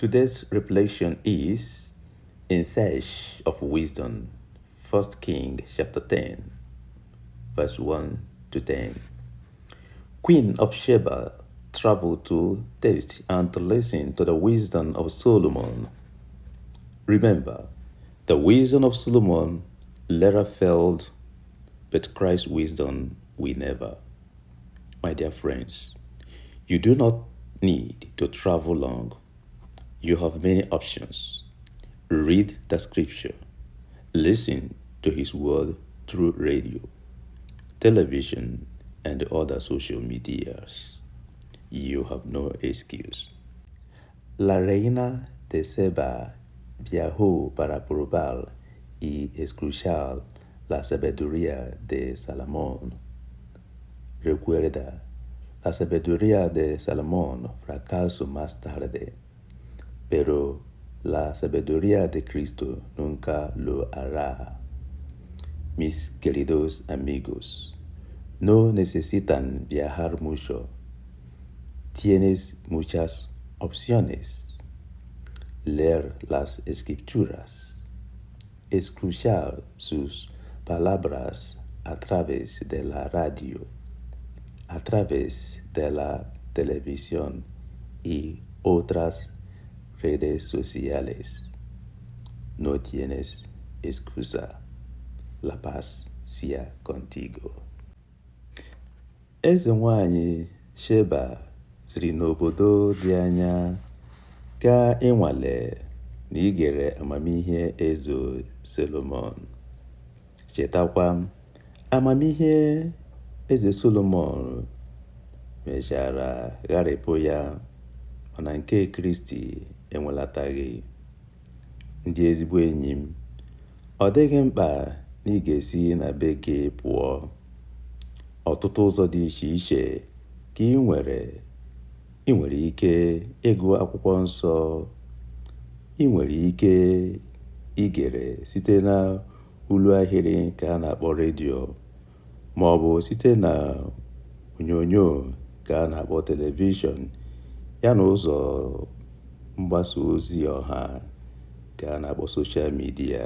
Today's reflection is In Search of Wisdom, 1 King chapter 10, verse 1 to 10. Queen of Sheba traveled to taste and to listen to the wisdom of Solomon. Remember, the wisdom of Solomon later failed, but Christ's wisdom will never. My dear friends, you do not need to travel long. You have many options. Read the scripture. Listen to his word through radio, television, and other social medias. You have no excuse. La reina de Seba viajó para probar y escuchar la sabiduría de Salomón. Recuerda, la sabiduría de Salomón fracasó más tarde, pero la sabiduría de Cristo nunca lo hará. Mis queridos amigos, no necesitan viajar mucho. Tienes muchas opciones. Leer las escrituras, escuchar sus palabras a través de la radio, a través de la televisión y otras redes sociales. No tienes excusa. La paz sea contigo. Eze nwanyị Sheba siri n'obodo dị anya gaa ịnwale na igere amamihe eze Solomon. Chetakwa, amamihe eze Solomon mechara gharịpụ ya, mana nke Kristi enwelataghị. Ndị ezigbo enyi m, ọ dịghị mkpa na ị ga-esi na bekee pụọ. Ọtụtụ ụzọ dị iche iche ka ị nwere ike ịgụ akwụkwọ nsọ. Ị nwere ike igere site na olu ahịrị nke a na-akpọ redio, ma ọ bụ site na onyonyo ka a na-akpọ telivishọn, ya na ụzọ mgbasa ozi ọha ka a na-akpọ soshal midia.